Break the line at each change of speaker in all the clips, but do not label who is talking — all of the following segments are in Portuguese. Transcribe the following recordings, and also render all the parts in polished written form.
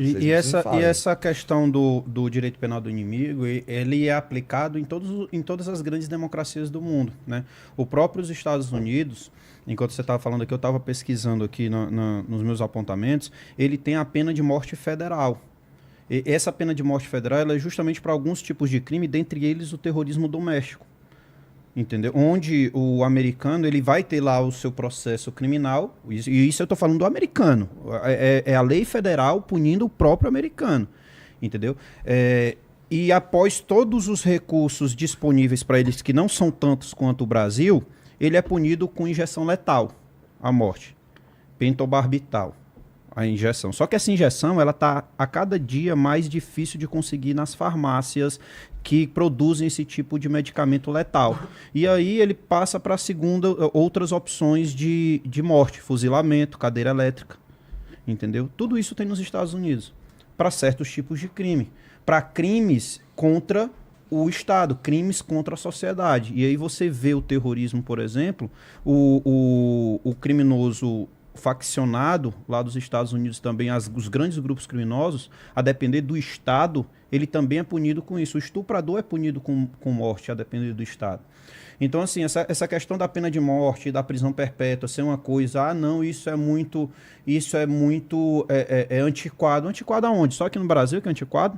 E essa questão do direito penal do inimigo, ele é aplicado em todas as grandes democracias do mundo, né? O próprio os Estados Unidos, enquanto você estava falando aqui, eu estava pesquisando aqui nos meus apontamentos, ele tem a pena de morte federal. E essa pena de morte federal ela é justamente para alguns tipos de crime, dentre eles o terrorismo doméstico. Entendeu? Onde o americano ele vai ter lá o seu processo criminal, e isso eu estou falando do americano, é a lei federal punindo o próprio americano, entendeu? E após todos os recursos disponíveis para eles, que não são tantos quanto o Brasil, ele é punido com injeção letal, a morte, pentobarbital, a injeção. Só que essa injeção ela está a cada dia mais difícil de conseguir nas farmácias que produzem esse tipo de medicamento letal. E aí ele passa para outras opções de morte, fuzilamento, cadeira elétrica, entendeu? Tudo isso tem nos Estados Unidos, para certos tipos de crime. Para crimes contra o Estado, crimes contra a sociedade. E aí você vê o terrorismo, por exemplo, o criminoso faccionado lá dos Estados Unidos também, os grandes grupos criminosos, a depender do Estado, ele também é punido com isso. O estuprador é punido com morte, a depender do Estado. Então, assim, essa questão da pena de morte, da prisão perpétua, ser uma coisa, não, isso é muito antiquado. Antiquado aonde? Só aqui no Brasil que é antiquado?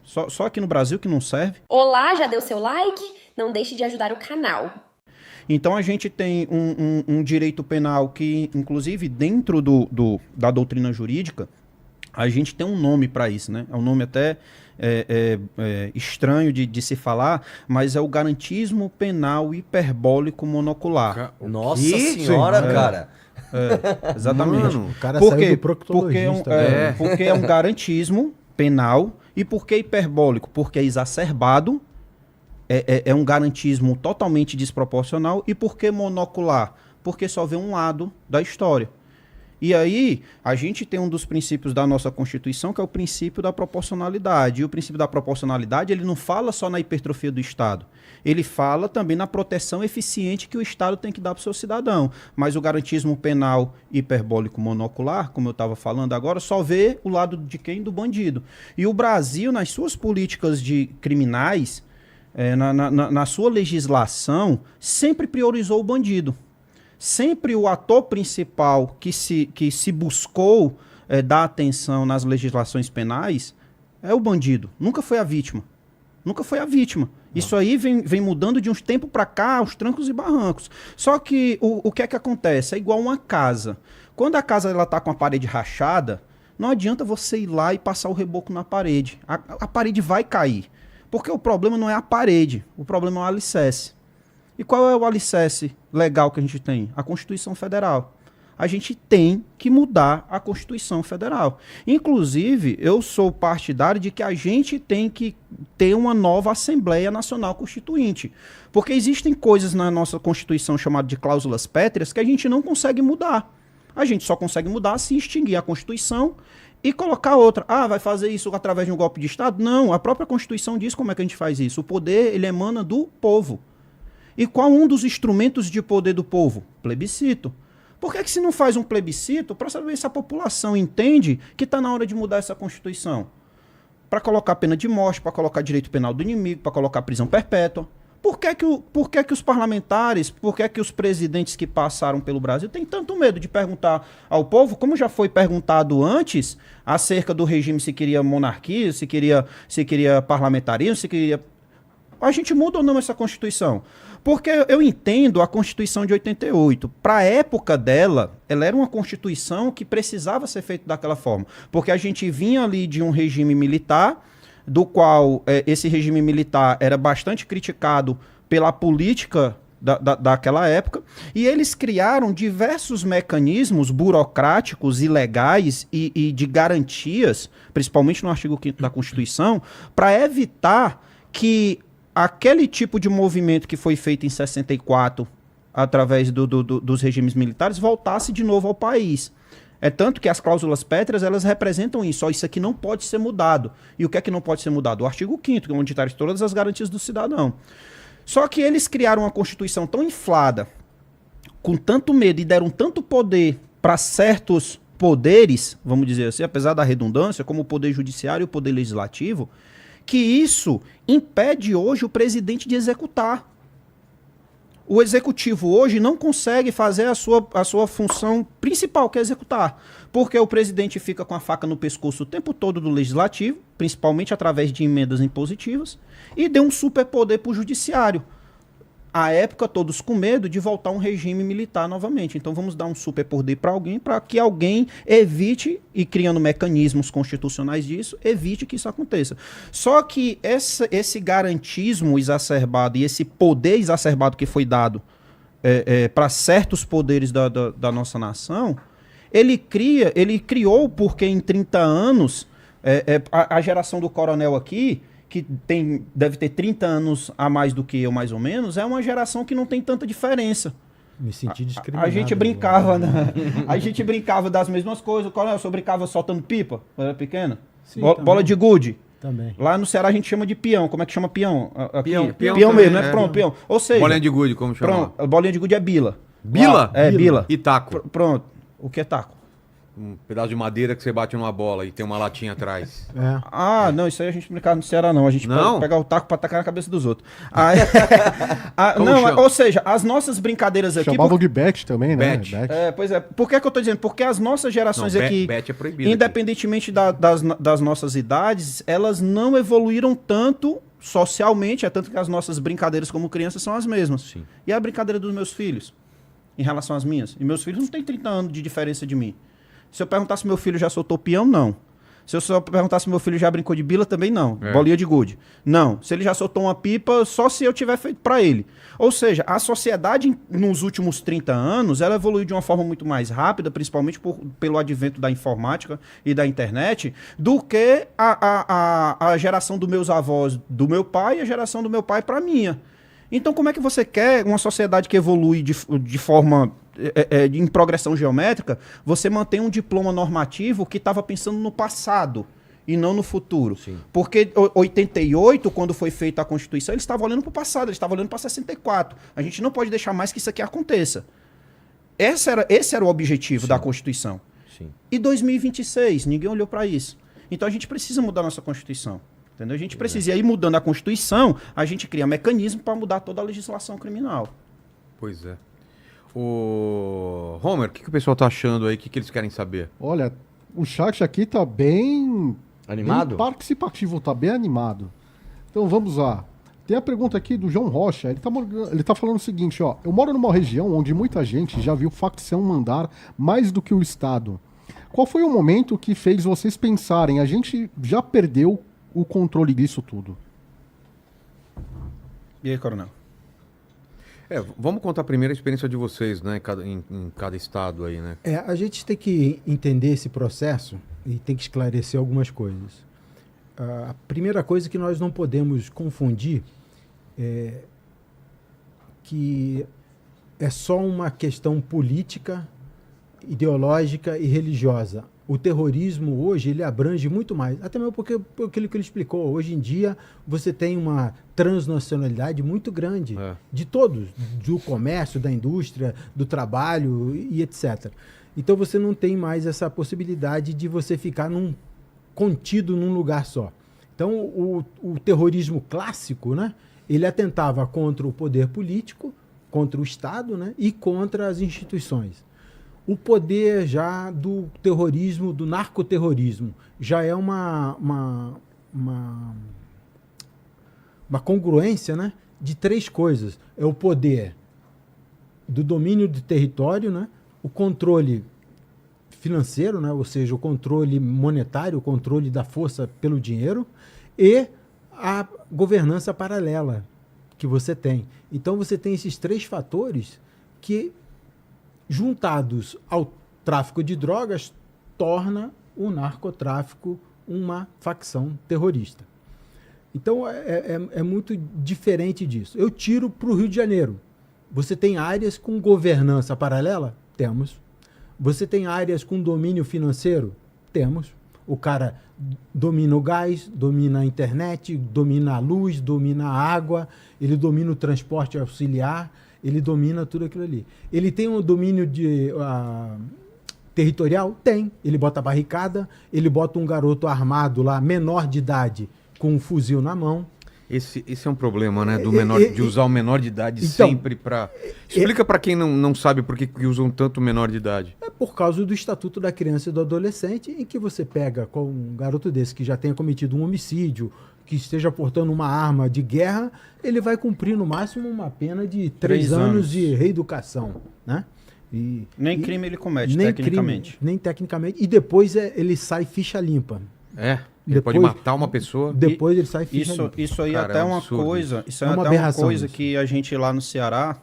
Só aqui no Brasil que não serve?
Olá, já deu seu like? Não deixe de ajudar o canal.
Então a gente tem um direito penal que, inclusive, dentro da doutrina jurídica, a gente tem um nome para isso, né? É um nome até estranho de se falar, mas é o garantismo penal hiperbólico monocular.
Nossa senhora, cara!
Exatamente.
Mano, o cara
Por
saiu
quê?
do proctologista.
Porque é um garantismo penal. E por que hiperbólico? Porque é exacerbado, é um garantismo totalmente desproporcional. E por que monocular? Porque só vê um lado da história. E aí, a gente tem um dos princípios da nossa Constituição, que é o princípio da proporcionalidade. E o princípio da proporcionalidade, ele não fala só na hipertrofia do Estado. Ele fala também na proteção eficiente que o Estado tem que dar para o seu cidadão. Mas o garantismo penal hiperbólico monocular, como eu estava falando agora, só vê o lado de quem? Do bandido. E o Brasil, nas suas políticas de criminais, na sua legislação, sempre priorizou o bandido. Sempre o ator principal que se buscou dar atenção nas legislações penais é o bandido. Nunca foi a vítima. Nunca foi a vítima. Não. Isso aí vem mudando de uns tempos para cá, aos trancos e barrancos. Só que o que é que acontece? É igual uma casa. Quando a casa está com a parede rachada, não adianta você ir lá e passar o reboco na parede. A parede vai cair. Porque o problema não é a parede. O problema é o alicerce. E qual é o alicerce legal que a gente tem? A Constituição Federal. A gente tem que mudar a Constituição Federal. Inclusive, eu sou partidário de que a gente tem que ter uma nova Assembleia Nacional Constituinte. Porque existem coisas na nossa Constituição chamadas de cláusulas pétreas que a gente não consegue mudar. A gente só consegue mudar se extinguir a Constituição e colocar outra. Ah, vai fazer isso através de um golpe de Estado? Não, a própria Constituição diz como é que a gente faz isso. O poder, ele emana do povo. E qual um dos instrumentos de poder do povo? Plebiscito. Por que se não faz um plebiscito para saber se a população entende que está na hora de mudar essa Constituição? Para colocar pena de morte, para colocar direito penal do inimigo, para colocar prisão perpétua. Por que os parlamentares, por que os presidentes que passaram pelo Brasil têm tanto medo de perguntar ao povo, como já foi perguntado antes, acerca do regime, se queria monarquia, se queria parlamentarismo, se queria... A gente muda ou não essa Constituição? Porque eu entendo a Constituição de 88. Para a época dela, ela era uma Constituição que precisava ser feita daquela forma. Porque a gente vinha ali de um regime militar, do qual esse regime militar era bastante criticado pela política daquela época, e eles criaram diversos mecanismos burocráticos e legais e de garantias, principalmente no artigo 5º da Constituição, para evitar que aquele tipo de movimento que foi feito em 64, através dos regimes militares, voltasse de novo ao país. É tanto que as cláusulas pétreas, elas representam isso. Ó, isso aqui não pode ser mudado. E o que é que não pode ser mudado? O artigo 5º, que é onde traz todas as garantias do cidadão. Só que eles criaram uma Constituição tão inflada, com tanto medo, e deram tanto poder para certos poderes, vamos dizer assim, apesar da redundância, como o poder judiciário e o poder legislativo, que isso impede hoje o presidente de executar. O executivo hoje não consegue fazer a sua função principal, que é executar. Porque o presidente fica com a faca no pescoço o tempo todo do legislativo, principalmente através de emendas impositivas, e deu um superpoder para o judiciário. À época, todos com medo de voltar a um regime militar novamente. Então vamos dar um superpoder para alguém, para que alguém evite, e criando mecanismos constitucionais disso, evite que isso aconteça. Só que esse garantismo exacerbado e esse poder exacerbado que foi dado para certos poderes da nossa nação, ele criou, porque em 30 anos, a geração do coronel aqui, que deve ter 30 anos a mais do que eu, mais ou menos, é uma geração que não tem tanta diferença.
Me senti discriminado.
A gente brincava, né? A gente brincava das mesmas coisas. O senhor brincava soltando pipa, quando era pequeno?
Sim,
Bola de gude.
Também.
Lá no Ceará a gente chama de peão. Como é que chama peão? Aqui,
Peão
peão mesmo,
também,
né? Pronto, peão. Ou seja...
Bolinha de gude, como chama?
Pronto, bolinha de gude é bila.
Bila?
É, bila.
E taco?
Pronto. O que é taco?
Um pedaço de madeira que você bate numa bola e tem uma latinha atrás.
É.
Ah, não, isso aí a gente brincava no Ceará, não. A gente
Não?
pode pegar o taco pra tacar na cabeça dos outros. Aí,
Como
não,
chama?
ou seja, as nossas brincadeiras aqui...
Chamavam de bet também, né?
Bet.
Pois é. Por que eu tô dizendo? Porque as nossas gerações
Não,
aqui,
bet é proibido
independentemente das nossas idades, elas não evoluíram tanto socialmente, é tanto que as nossas brincadeiras como crianças são as mesmas.
Sim.
E a brincadeira dos meus filhos, em relação às minhas? E meus filhos não têm 30 anos de diferença de mim. Se eu perguntar se meu filho já soltou peão, não. Se eu só perguntar se meu filho já brincou de bila, também não. Bolinha de gude. Não. Se ele já soltou uma pipa, só se eu tiver feito pra ele. Ou seja, a sociedade nos últimos 30 anos, ela evoluiu de uma forma muito mais rápida, principalmente pelo advento da informática e da internet, do que a geração dos meus avós, do meu pai, e a geração do meu pai pra minha. Então, como é que você quer uma sociedade que evolui de forma... em progressão geométrica, você mantém um diploma normativo que estava pensando no passado e não no futuro.
Sim.
Porque 88, quando foi feita a Constituição, eles estavam olhando para o passado, eles estavam olhando para 64. A gente não pode deixar mais que isso aqui aconteça. Esse era o objetivo da Constituição.
Sim.
E 2026, ninguém olhou para isso. Então a gente precisa mudar nossa Constituição. Entendeu? A gente precisa. E aí, mudando a Constituição, a gente cria mecanismo para mudar toda a legislação criminal.
Pois é. O Homer, o que o pessoal tá achando aí? O que eles querem saber?
Olha, o chat aqui tá bem...
Animado?
Bem participativo, tá bem animado. Então vamos lá. Tem a pergunta aqui do João Rocha. Ele tá falando o seguinte, ó. Eu moro numa região onde muita gente já viu facção mandar mais do que o Estado. Qual foi o momento que fez vocês pensarem, a gente já perdeu o controle disso tudo?
E aí, coronel?
Vamos contar primeiro a experiência de vocês, né? Em cada estado aí, né?
A gente tem que entender esse processo e tem que esclarecer algumas coisas. A primeira coisa que nós não podemos confundir é que é só uma questão política, ideológica e religiosa. O terrorismo hoje ele abrange muito mais, até mesmo porque aquilo que ele explicou, hoje em dia você tem uma transnacionalidade muito grande de todos, do comércio, da indústria, do trabalho e etc. Então você não tem mais essa possibilidade de você ficar contido num lugar só. Então o terrorismo clássico, né, ele atentava contra o poder político, contra o Estado, né, e contra as instituições. O poder já do terrorismo, do narcoterrorismo, já é uma congruência, né, de três coisas. É o poder do domínio de território, né, o controle financeiro, né, ou seja, o controle monetário, o controle da força pelo dinheiro, e a governança paralela que você tem. Então você tem esses três fatores que, juntados ao tráfico de drogas, torna o narcotráfico uma facção terrorista. Então é muito diferente disso. Eu tiro para o Rio de Janeiro. Você tem áreas com governança paralela? Temos. Você tem áreas com domínio financeiro? Temos. O cara domina o gás, domina a internet, domina a luz, domina a água, ele domina o transporte auxiliar, ele domina tudo aquilo ali. Ele tem um domínio territorial? Tem. Ele bota barricada, ele bota um garoto armado lá, menor de idade, com um fuzil na mão.
Esse é um problema, né? De usar o menor de idade
então,
sempre para... Explica para quem não sabe por que usam tanto o menor de idade.
É por causa do Estatuto da Criança e do Adolescente, em que você pega com um garoto desse que já tenha cometido um homicídio, que esteja portando uma arma de guerra, ele vai cumprir no máximo uma pena de 3 anos de reeducação, né?
Nem crime ele comete, tecnicamente.
Nem tecnicamente. E depois ele sai ficha limpa.
Ele pode matar uma pessoa.
Depois ele sai ficha limpa.
Isso aí
Cara,
até
é
uma
absurdo.
coisa. Isso
É
é
uma
até
aberração
uma coisa
isso.
que a gente lá no Ceará,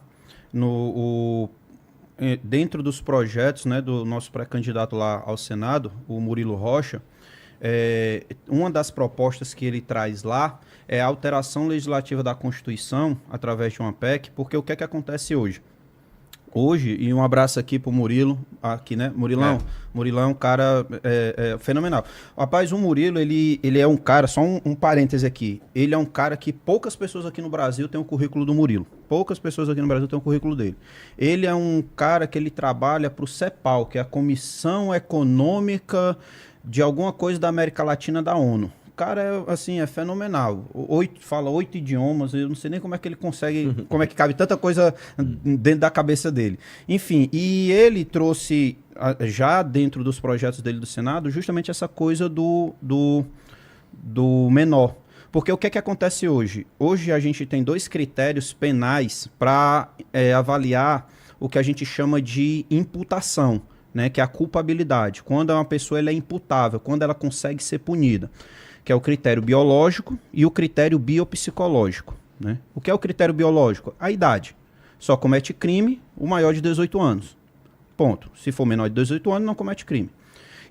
dentro dos projetos, né, do nosso pré-candidato lá ao Senado, o Murilo Rocha, uma das propostas que ele traz lá é a alteração legislativa da Constituição através de uma PEC, porque o que é que acontece hoje? Hoje, e um abraço aqui pro Murilo, aqui, né? Murilão. Murilão é um cara fenomenal. Rapaz, o Murilo, ele é um cara, só um parêntese aqui, ele é um cara que poucas pessoas aqui no Brasil têm o currículo do Murilo. Poucas pessoas aqui no Brasil têm o currículo dele. Ele é um cara que ele trabalha pro CEPAL, que é a Comissão Econômica de alguma coisa da América Latina da ONU. O cara é fenomenal. Fala 8 idiomas, eu não sei nem como é que ele consegue, como é que cabe tanta coisa dentro da cabeça dele. Enfim, e ele trouxe, já dentro dos projetos dele do Senado, justamente essa coisa do menor. Porque o que é que acontece hoje? Hoje a gente tem 2 critérios penais para avaliar o que a gente chama de imputação, né, que é a culpabilidade. Quando uma pessoa ela é imputável, quando ela consegue ser punida, que é o critério biológico e o critério biopsicológico, né? O que é o critério biológico? A idade. Só comete crime o maior de 18 anos. Ponto. Se for menor de 18 anos, não comete crime.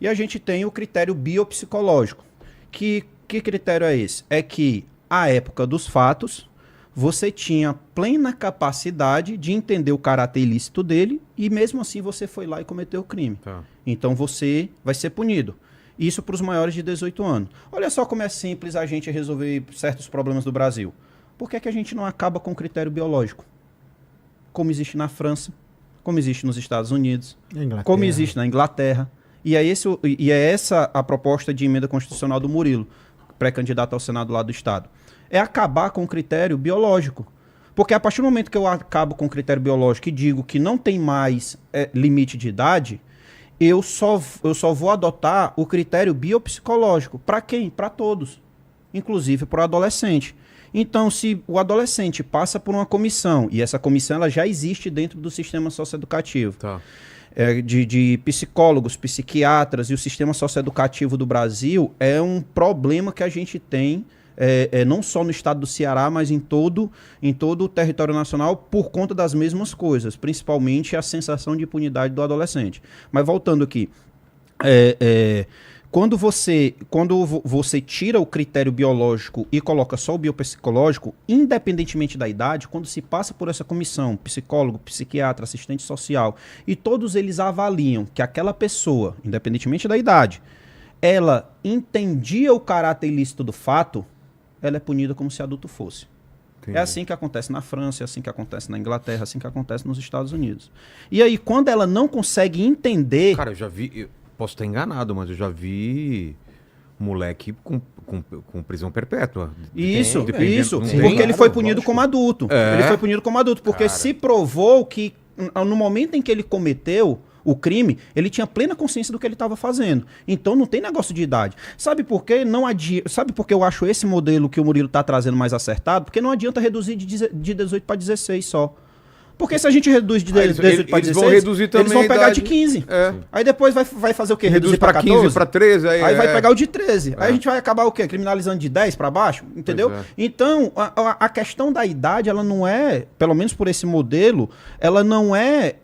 E a gente tem o critério biopsicológico. Que critério é esse? É que, à época dos fatos, você tinha plena capacidade de entender o caráter ilícito dele e mesmo assim você foi lá e cometeu o crime.
Tá.
Então você vai ser punido. Isso para os maiores de 18 anos. Olha só como é simples a gente resolver certos problemas do Brasil. Por que é que a gente não acaba com o critério biológico? Como existe na França, como existe nos Estados Unidos, como existe na Inglaterra. E é essa a proposta de emenda constitucional do Murilo, pré-candidato ao Senado lá do Estado. É acabar com o critério biológico. Porque a partir do momento que eu acabo com o critério biológico e digo que não tem mais limite de idade, eu só vou adotar o critério biopsicológico. Para quem? Para todos. Inclusive para o adolescente. Então, se o adolescente passa por uma comissão, e essa comissão ela já existe dentro do sistema socioeducativo,
Tá.
de psicólogos, psiquiatras, e o sistema socioeducativo do Brasil é um problema que a gente tem, não só no estado do Ceará, mas em todo o território nacional, por conta das mesmas coisas, principalmente a sensação de impunidade do adolescente. Mas voltando aqui, quando você tira o critério biológico e coloca só o biopsicológico, independentemente da idade, quando se passa por essa comissão, psicólogo, psiquiatra, assistente social, e todos eles avaliam que aquela pessoa, independentemente da idade, ela entendia o caráter ilícito do fato, ela é punida como se adulto fosse.
Entendi.
É assim que acontece na França, é assim que acontece na Inglaterra, é assim que acontece nos Estados Unidos. E aí, quando ela não consegue entender...
Cara, eu já vi, eu posso estar enganado, mas eu já vi moleque com prisão perpétua.
Isso,
Dependendo-
isso.
não
Porque
tem?
ele foi punido como adulto.
É.
Ele foi punido como adulto, porque se provou que no momento em que ele cometeu o crime, ele tinha plena consciência do que ele estava fazendo. Então não tem negócio de idade. Sabe por quê? Sabe por que eu acho esse modelo que o Murilo está trazendo mais acertado? Porque não adianta reduzir de 18 para 16 só. Porque se a gente reduz de 18 para 16,
eles vão reduzir também
eles vão
a
pegar
idade.
de 15.
É.
Aí depois vai fazer o quê?
Reduz para 15,
14?
para 13.
Aí vai pegar o de 13. Aí a gente vai acabar o quê? Criminalizando de 10 para baixo? Entendeu?
Pois é.
Então, a questão da idade, ela não é, pelo menos por esse modelo, ela não é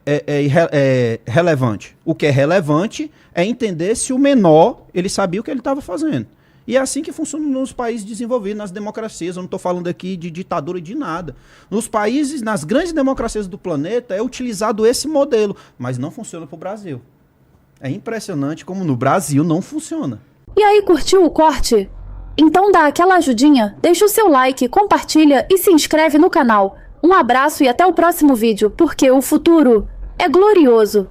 relevante. O que é relevante é entender se o menor, ele sabia o que ele estava fazendo. E é assim que funciona nos países desenvolvidos, nas democracias. Eu não estou falando aqui de ditadura e de nada. Nos países, nas grandes democracias do planeta, é utilizado esse modelo, mas não funciona para o Brasil. É impressionante como no Brasil não funciona.
E aí, curtiu o corte? Então dá aquela ajudinha, deixa o seu like, compartilha e se inscreve no canal. Um abraço e até o próximo vídeo, porque o futuro é glorioso.